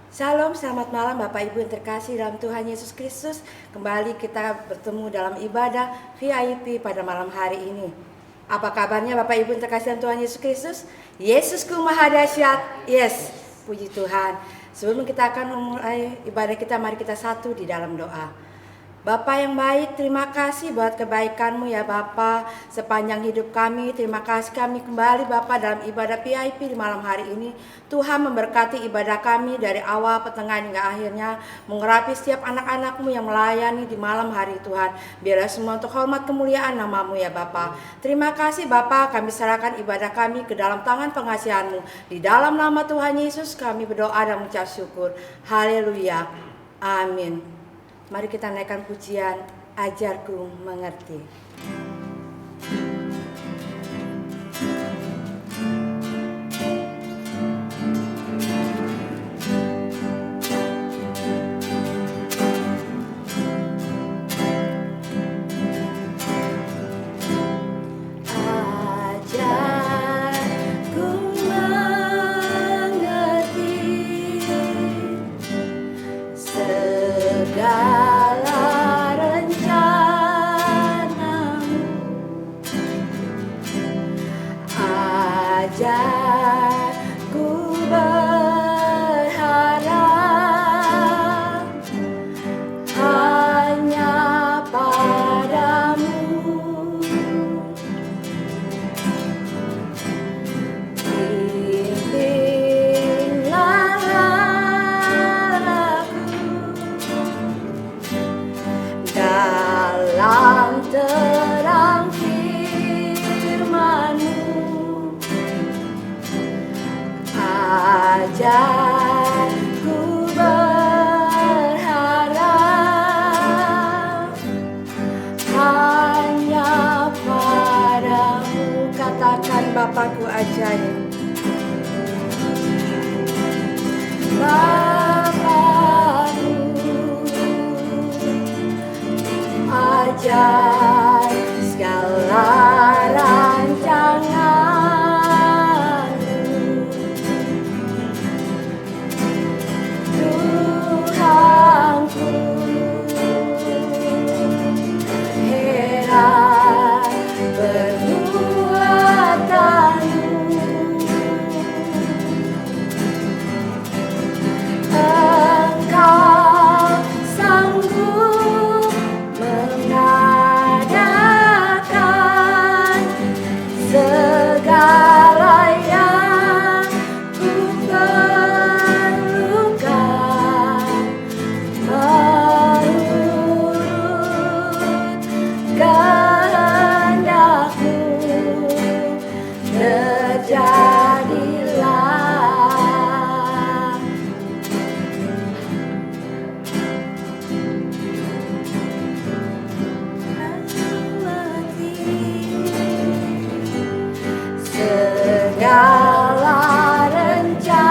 Shalom, selamat malam Bapak Ibu yang terkasih dalam Tuhan Yesus Kristus. Kembali kita bertemu dalam ibadah VIP pada malam hari ini. Apa kabarnya Bapak Ibu yang terkasih dalam Tuhan Yesus Kristus? Yesusku Maha Dahsyat. Yes, puji Tuhan. Sebelum kita akan memulai ibadah kita, mari kita satu di dalam doa. Bapa yang baik, terima kasih buat kebaikan-Mu ya Bapa sepanjang hidup kami. Terima kasih kami kembali Bapa dalam ibadah VIP di malam hari ini. Tuhan memberkati ibadah kami dari awal, pertengahan hingga akhirnya. Mengurapi setiap anak-anak-Mu yang melayani di malam hari Tuhan. Biarlah semua untuk hormat kemuliaan nama-Mu ya Bapa. Terima kasih Bapa, kami serahkan ibadah kami ke dalam tangan pengasihan-Mu. Di dalam nama Tuhan Yesus kami berdoa dan mengucap syukur. Haleluya. Amin. Mari kita naikkan pujian, ajarku mengerti. Bapakku ajaib, Bapakku ajaib, segala rancangan-Mu, Tuhanku, heran perbuatan-Mu. Engkau sanggup mengadakan segala yang ku perlukan, menurut kehendak-Mu terjadilah. Segala rencana-Mu,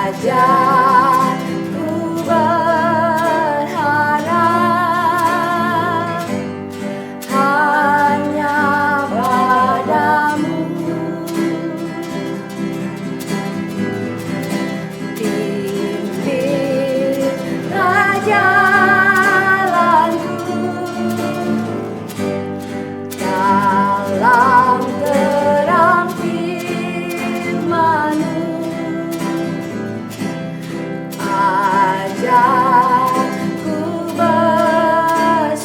ajar ku berharap hanya padamu. Pimpinlah jalanku dalam terang firman-Mu, ajar ku berserah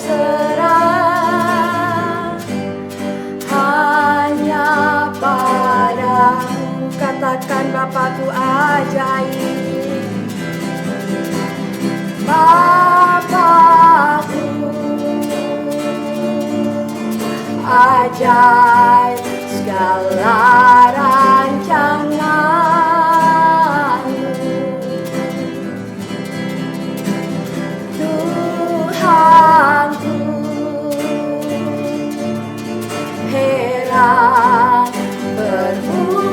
hanya padamu. Katakan Bapakku ajaib, Bapakku ajaib, segala rancangan-Mu, Tuhanku, heran perbuatan-Mu.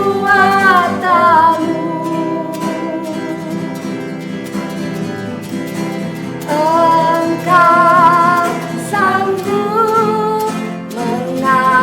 Engkau sanggup mengadakan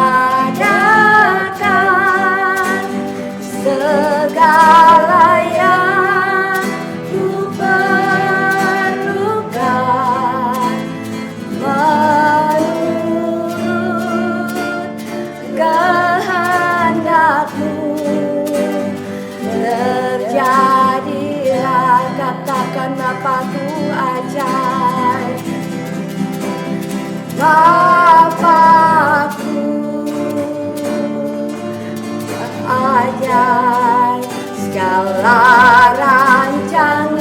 menyertai segala rancangan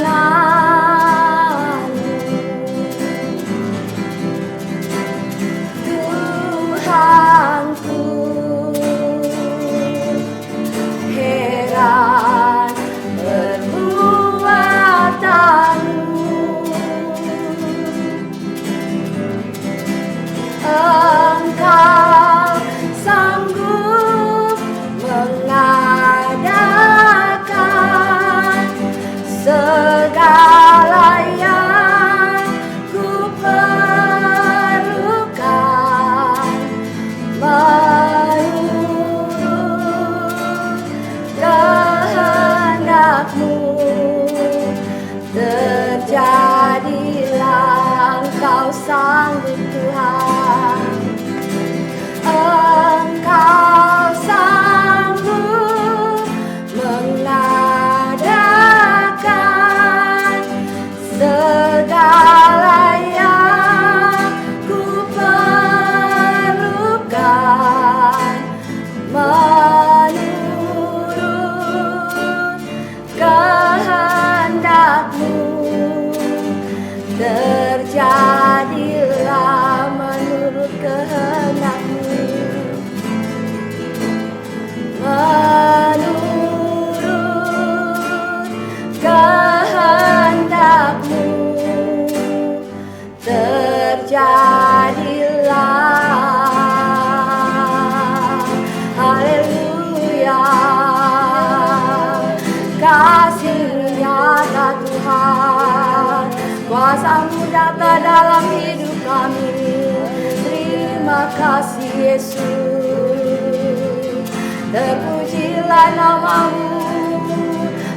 Tuhanku. Heran perbuatanmu, Engkau sanggup mengadakan segala yang ku perlukan, menurut kehendak-Mu. Terjadilah, Engkau sanggup Tuhan. Engkau sanggup mengadakan segala yang ku perlukan, menurut kehendak-Mu. Terjadilah menurut kehendak-Mu, menurut kehendak-Mu. Terjadilah, haleluya. Kasih nyata Tuhan, kuasa-Mu nyata dalam hidup kami. Terima kasih Yesus. Terpujilah nama-Mu,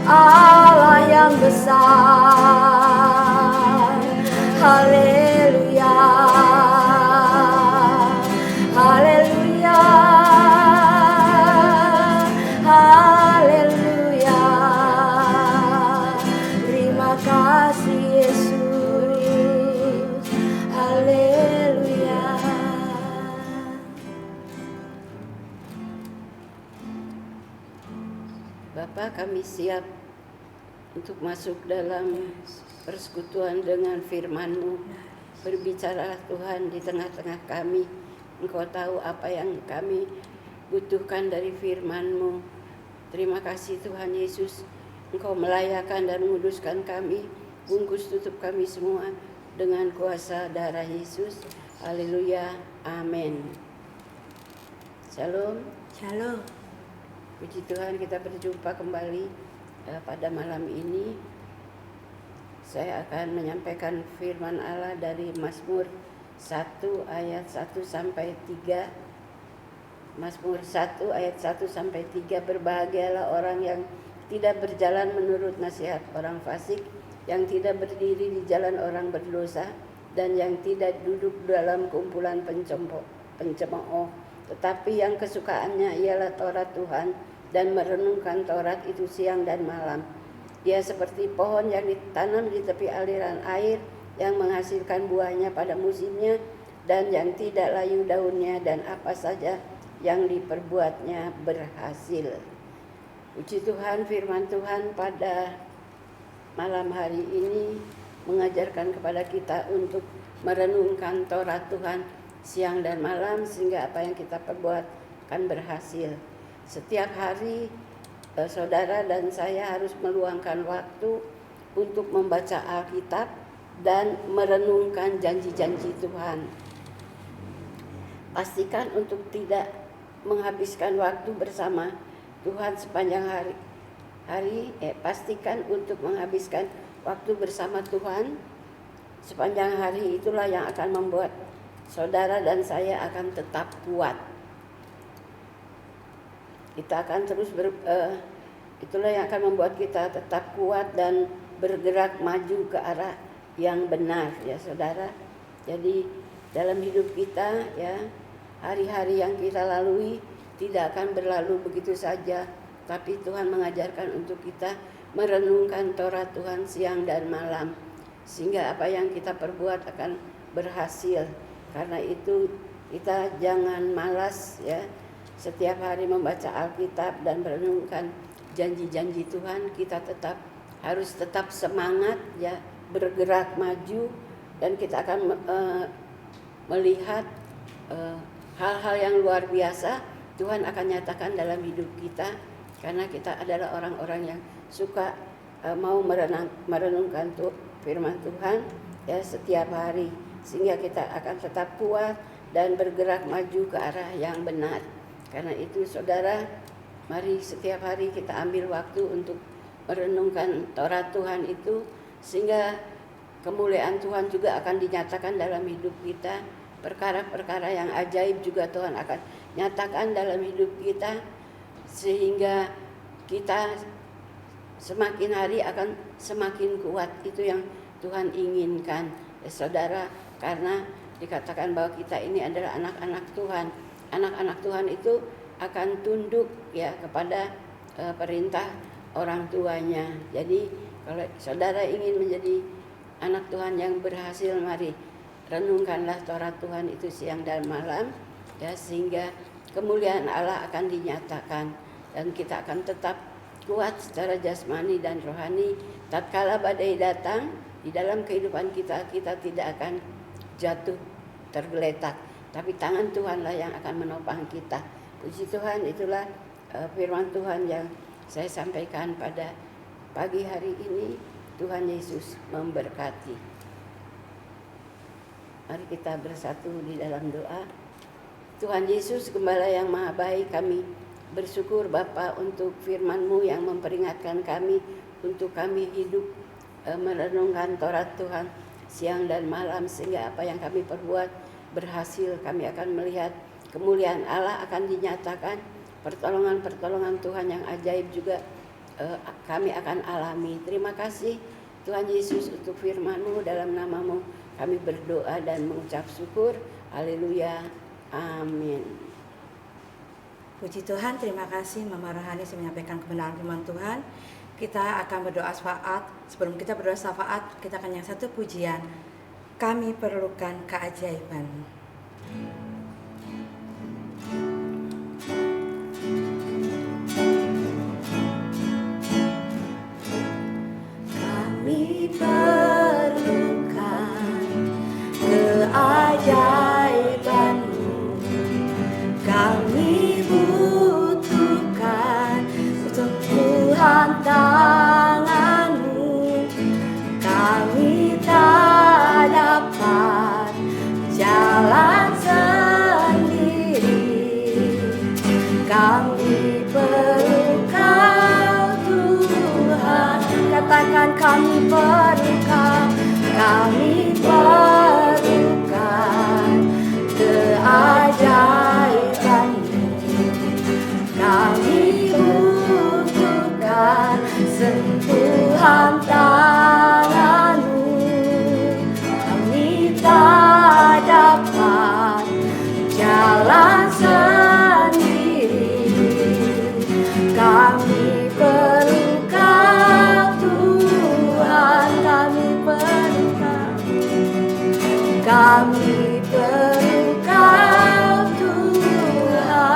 Allah yang besar. Haleluya, haleluya, haleluya. Terima kasih Yesus. Haleluya. Bapa, kami siap untuk masuk dalam persekutuan dengan firman-Mu. Berbicaralah Tuhan di tengah-tengah kami. Engkau tahu apa yang kami butuhkan dari firman-Mu. Terima kasih Tuhan Yesus. Engkau melayakan dan menguduskan kami. Bungkus tutup kami semua dengan kuasa darah Yesus. Haleluya. Amin. Shalom. Shalom. Puji Tuhan, kita berjumpa kembali pada malam ini. Saya akan menyampaikan firman Allah dari Mazmur 1 ayat 1 sampai 3. Mazmur 1 ayat 1 sampai 3. Berbahagialah orang yang tidak berjalan menurut nasihat orang fasik, yang tidak berdiri di jalan orang berdosa, dan yang tidak duduk dalam kumpulan pencemooh, tetapi yang kesukaannya ialah Taurat Tuhan, dan merenungkan Taurat itu siang dan malam. Dia seperti pohon yang ditanam di tepi aliran air, yang menghasilkan buahnya pada musimnya, dan yang tidak layu daunnya, dan apa saja yang diperbuatnya berhasil. Puji Tuhan, firman Tuhan pada malam hari ini mengajarkan kepada kita untuk merenungkan Taurat Tuhan siang dan malam, sehingga apa yang kita perbuat akan berhasil. Setiap hari saudara dan saya harus meluangkan waktu untuk membaca Alkitab dan merenungkan janji-janji Tuhan. Pastikan untuk tidak menghabiskan waktu bersama Tuhan sepanjang hari. Pastikan untuk menghabiskan waktu bersama Tuhan sepanjang hari. Itulah yang akan membuat saudara dan saya akan tetap kuat. Kita akan terus itulah yang akan membuat kita tetap kuat dan bergerak maju ke arah yang benar, ya saudara. Jadi dalam hidup kita, ya, hari-hari yang kita lalui tidak akan berlalu begitu saja, tapi Tuhan mengajarkan untuk kita merenungkan Taurat Tuhan siang dan malam, sehingga apa yang kita perbuat akan berhasil. Karena itu kita jangan malas, ya. setiap hari membaca Alkitab dan merenungkan janji-janji Tuhan, kita harus tetap semangat ya, bergerak maju, dan kita akan melihat hal-hal yang luar biasa Tuhan akan nyatakan dalam hidup kita, karena kita adalah orang-orang yang suka mau merenungkan firman Tuhan ya setiap hari, sehingga kita akan tetap kuat dan bergerak maju ke arah yang benar. Karena itu saudara, mari setiap hari kita ambil waktu untuk merenungkan Taurat Tuhan itu, sehingga kemuliaan Tuhan juga akan dinyatakan dalam hidup kita. Perkara-perkara yang ajaib juga Tuhan akan nyatakan dalam hidup kita, sehingga kita semakin hari akan semakin kuat. Itu yang Tuhan inginkan ya saudara, karena dikatakan bahwa kita ini adalah anak-anak Tuhan. Anak-anak Tuhan itu akan tunduk ya kepada perintah orang tuanya. Jadi kalau saudara ingin menjadi anak Tuhan yang berhasil, mari renungkanlah Taurat Tuhan itu siang dan malam ya, sehingga kemuliaan Allah akan dinyatakan dan kita akan tetap kuat secara jasmani dan rohani. Tatkala badai datang di dalam kehidupan kita, kita tidak akan jatuh tergeletak, tapi tangan Tuhanlah yang akan menopang kita. Puji Tuhan, itulah firman Tuhan yang saya sampaikan pada pagi hari ini. Tuhan Yesus memberkati. Mari kita bersatu di dalam doa. Tuhan Yesus, Gembala yang Maha Baik, kami bersyukur Bapa untuk firman-Mu yang memperingatkan kami untuk kami hidup merenungkan Taurat Tuhan siang dan malam, sehingga apa yang kami perbuat berhasil. Kami akan melihat kemuliaan Allah akan dinyatakan, pertolongan-pertolongan Tuhan yang ajaib juga kami akan alami. Terima kasih Tuhan Yesus untuk firman-Mu. Dalam nama-Mu kami berdoa dan mengucap syukur. Haleluya. Amin. Puji Tuhan, terima kasih Mama Rohani sudah menyampaikan kebenaran firman Tuhan. Kita akan berdoa syafaat. Sebelum kita berdoa syafaat, kita akan yang satu pujian. Kami perlukan keajaiban. Kami perlukan keajaiban-Mu. Kami butuhkan sentuhan tangan-Mu. Kami tak dapat jalan sendiri. Kami perlu Kau Tuhan. Katakan kami perlu Kau. Kami perlukan keajaiban-Mu. Kami butuhkan sentuhan tangan-Mu. Kami tak dapat jalan sendiri. Kami perlu Kau Tuhan. Kami perlu Kau. Kami perlu Kau Tuhan.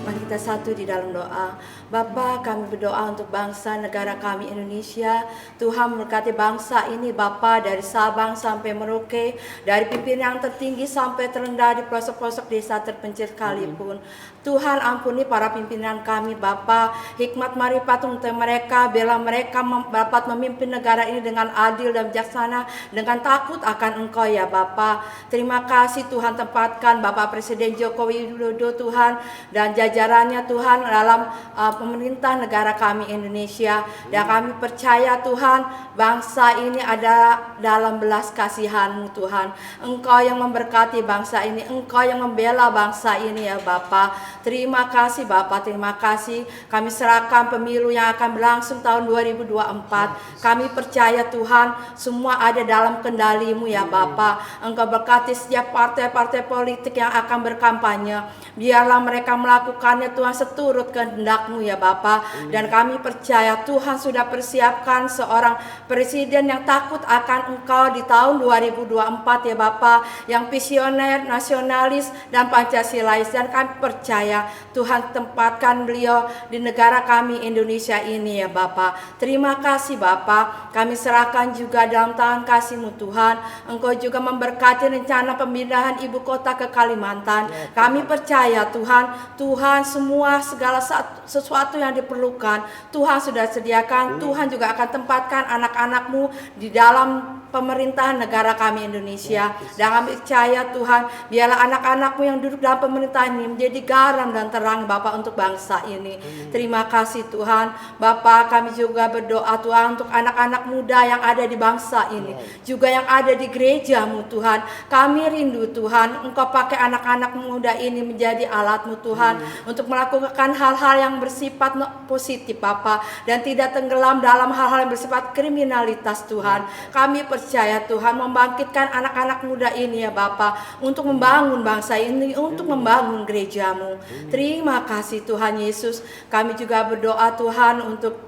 Mari kita satu di dalam doa. Bapa, kami berdoa untuk bangsa negara kami Indonesia. Tuhan memberkati bangsa ini Bapa, dari Sabang sampai Merauke, dari pimpinan yang tertinggi sampai terendah di pelosok-pelosok desa terpencil sekalipun. Tuhan ampuni para pimpinan kami Bapa, hikmat marifat untuk mereka, biarlah mereka dapat memimpin negara ini dengan adil dan bijaksana, dengan takut akan Engkau ya Bapa. Terima kasih Tuhan, tempatkan Bapak Presiden Joko Widodo Tuhan dan jajarannya Tuhan dalam pemerintah negara kami Indonesia, dan kami percaya Tuhan bangsa ini ada dalam belas kasihan-Mu Tuhan. Engkau yang memberkati bangsa ini, Engkau yang membela bangsa ini ya Bapa. Terima kasih Bapa, terima kasih. Kami serahkan pemilu yang akan berlangsung tahun 2024. Kami percaya Tuhan semua ada dalam kendali-Mu ya Bapa. Engkau berkati setiap partai-partai politik yang akan berkampanye. Biarlah mereka melakukannya kami Tuhan seturut kehendak-Mu ya Bapa. Dan kami percaya Tuhan sudah persiapkan seorang presiden yang takut akan Engkau di tahun 2024 ya Bapa, yang visioner, nasionalis dan Pancasilais. Dan kami percaya Tuhan tempatkan beliau di negara kami Indonesia ini ya Bapa. Terima kasih Bapa, kami serahkan juga dalam tangan kasih-Mu Tuhan. Engkau juga memberkati rencana pemindahan ibu kota ke Kalimantan. Kami percaya Tuhan semua segala sesuatu yang diperlukan Tuhan sudah sediakan. Tuhan juga akan tempatkan anak-anak-Mu di dalam pemerintahan negara kami Indonesia. Dan kami percaya Tuhan, biarlah anak-anak-Mu yang duduk dalam pemerintahan ini menjadi garam dan terang Bapa untuk bangsa ini. Terima kasih Tuhan. Bapa, kami juga berdoa Tuhan untuk anak-anak muda yang ada di bangsa ini, juga yang ada di gereja-Mu Tuhan. Kami rindu Tuhan, Engkau pakai anak-anak muda ini menjadi alat-Mu Tuhan, untuk melakukan hal-hal yang bersifat positif Bapa, dan tidak tenggelam dalam hal-hal yang bersifat kriminalitas Tuhan. Kami percaya Tuhan membangkitkan anak-anak muda ini ya Bapa, untuk membangun bangsa ini, untuk membangun gereja-Mu. Terima kasih Tuhan Yesus. Kami juga berdoa Tuhan untuk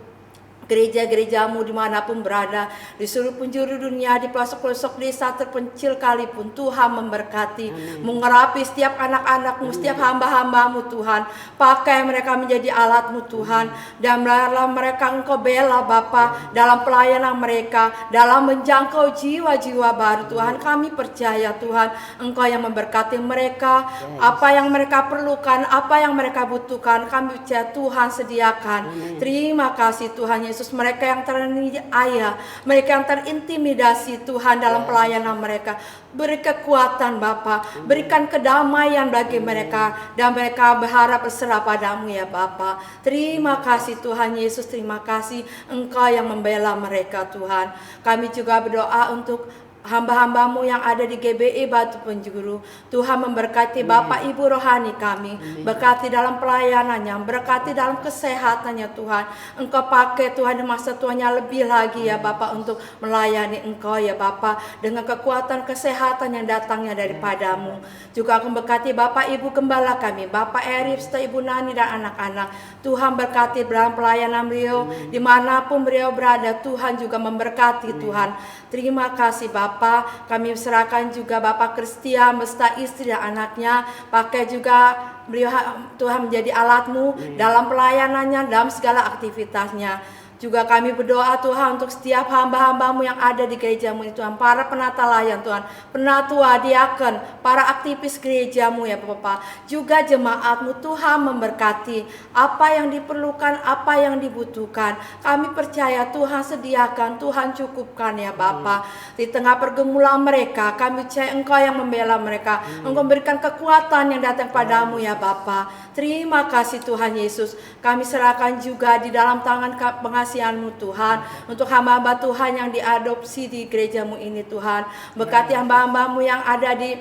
gereja-gereja-Mu dimanapun berada, di seluruh penjuru dunia, di pelosok-pelosok desa terpencil kalipun, Tuhan memberkati, mengurapi setiap anak-anak-Mu, setiap hamba-hamba-Mu Tuhan. Pakai mereka menjadi alat-Mu Tuhan, dan dalam mereka Engkau bela Bapa, dalam pelayanan mereka, dalam menjangkau jiwa-jiwa baru Tuhan. Kami percaya Tuhan, Engkau yang memberkati mereka, apa yang mereka perlukan, apa yang mereka butuhkan, kami percaya Tuhan sediakan. Terima kasih Tuhan Yesus. Mereka yang teraniaya, mereka yang terintimidasi Tuhan dalam pelayanan mereka, beri kekuatan Bapa, berikan kedamaian bagi mereka, dan mereka berharap berserah padamu ya Bapa. Terima kasih Tuhan Yesus, terima kasih Engkau yang membela mereka Tuhan. Kami juga berdoa untuk hamba-hamba-Mu yang ada di GBI Batu Penjuru. Tuhan memberkati Bapak Ibu rohani kami, berkati dalam pelayanannya, berkati dalam kesehatannya Tuhan. Engkau pakai Tuhan di masa tuanya lebih lagi ya Bapak, untuk melayani Engkau ya Bapak, dengan kekuatan kesehatan yang datangnya daripada-Mu. Juga aku berkati Bapak Ibu Gembala kami, Bapak Erif serta Ibu Nani dan anak-anak. Tuhan berkati dalam pelayanan beliau, dimanapun beliau berada, Tuhan juga memberkati Tuhan. Terima kasih Bapa, kami serahkan juga Bapak Kristia beserta istri dan anaknya. Pakai juga beliau Tuhan menjadi alat-Mu dalam pelayanannya, dalam segala aktivitasnya. Juga kami berdoa Tuhan untuk setiap hamba-hamba-Mu yang ada di gereja-Mu Tuhan, para penata layan Tuhan, penatua, diaken, para aktivis gereja-Mu ya Bapak, juga jemaat-Mu Tuhan memberkati apa yang diperlukan, apa yang dibutuhkan. Kami percaya Tuhan sediakan, Tuhan cukupkan ya Bapak. Di tengah pergumulan mereka, kami percaya Engkau yang membela mereka, Engkau memberikan kekuatan yang datang padamu ya Bapak. Terima kasih Tuhan Yesus. Kami serahkan juga di dalam tangan pengasihan-Mu Tuhan, untuk hamba-hamba Tuhan yang diadopsi di gereja-Mu ini Tuhan. Berkati hamba-hamba-Mu yang ada di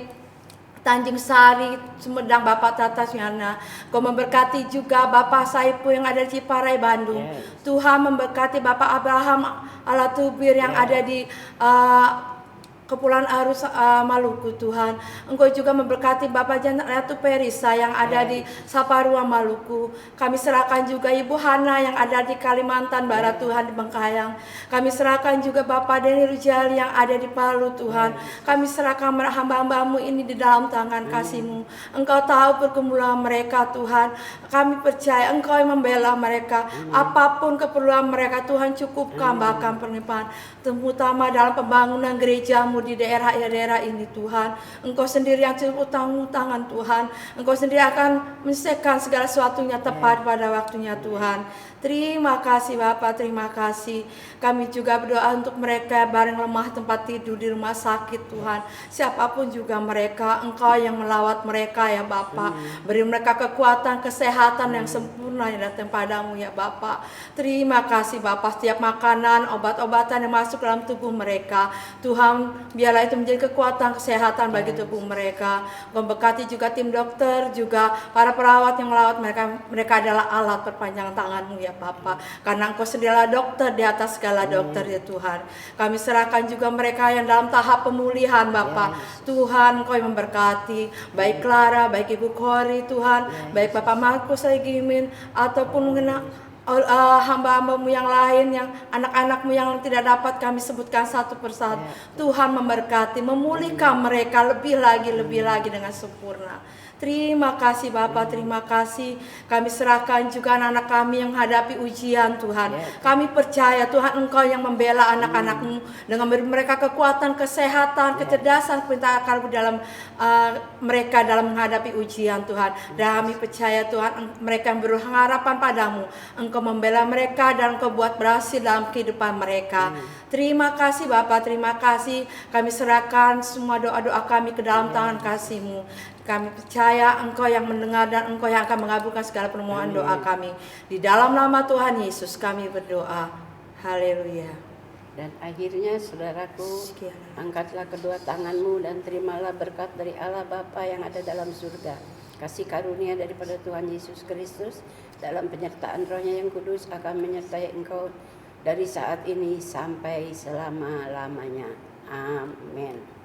Tanjung Sari, Sumedang, Bapak Tata Syana. Kau memberkati juga Bapak Saipu yang ada di Ciparai, Bandung. Tuhan memberkati Bapak Abraham Alatubir yang ada di Kepulauan Arus Maluku Tuhan. Engkau juga memberkati Bapak Janet Ratu Perisa yang ada di Saparua Maluku. Kami serahkan juga Ibu Hana yang ada di Kalimantan Barat Tuhan, di Bengkayang. Kami serahkan juga Bapak Deni Rujali yang ada di Palu Tuhan. Kami serahkan hamba-hamba-Mu ini di dalam tangan kasih-Mu. Engkau tahu pergumulan mereka Tuhan. Kami percaya Engkau yang membela mereka. Apapun keperluan mereka Tuhan cukupkan, bahkan perlimpahan, terutama dalam pembangunan gereja-Mu di daerah-daerah ini Tuhan. Engkau sendiri yang cukup tangan Tuhan. Engkau sendiri akan menyelesaikan segala sesuatunya tepat pada waktunya Tuhan. Terima kasih Bapak, terima kasih. Kami juga berdoa untuk mereka bareng lemah tempat tidur di rumah sakit Tuhan. Siapapun juga mereka, Engkau yang melawat mereka ya Bapak. Beri mereka kekuatan, kesehatan yang sempurna yang datang padamu ya Bapak. Terima kasih Bapak, setiap makanan, obat-obatan yang masuk dalam tubuh mereka Tuhan biarlah itu menjadi kekuatan kesehatan bagi tubuh mereka. Engkau berkati juga tim dokter, juga para perawat yang merawat mereka. Mereka adalah alat perpanjangan tangan-Mu ya Bapa. Karena Engkau sendirilah dokter di atas segala dokter ya Tuhan. Kami serahkan juga mereka yang dalam tahap pemulihan Bapa. Tuhan Engkau yang memberkati, baik Clara, baik Ibu Kori Tuhan, baik Bapak Markus Gimin, ataupun hamba-hambamu yang lain, yang anak-anakmu yang tidak dapat kami sebutkan satu persatu. Tuhan memberkati, memulihkan mereka lebih lagi dengan sempurna. Terima kasih Bapak, terima kasih. Kami serahkan juga anak-anak kami yang menghadapi ujian Tuhan. Kami percaya Tuhan Engkau yang membela anak-anak-Mu dengan memberi mereka kekuatan, kesehatan, kecerdasan, perintah akal dalam mereka dalam menghadapi ujian Tuhan. Dan kami percaya Tuhan mereka yang berharapan padamu. Engkau membela mereka dan Engkau buat berhasil dalam kehidupan mereka. Terima kasih Bapak, terima kasih. Kami serahkan semua doa-doa kami ke dalam tangan kasih-Mu. Kami percaya Engkau yang mendengar dan Engkau yang akan mengabulkan segala permohonan doa kami. Di dalam nama Tuhan Yesus kami berdoa. Haleluya. Dan akhirnya saudaraku, angkatlah kedua tanganmu dan terimalah berkat dari Allah Bapa yang ada dalam surga. Kasih karunia daripada Tuhan Yesus Kristus dalam penyertaan Roh-Nya yang kudus akan menyertai engkau dari saat ini sampai selama-lamanya. Amin.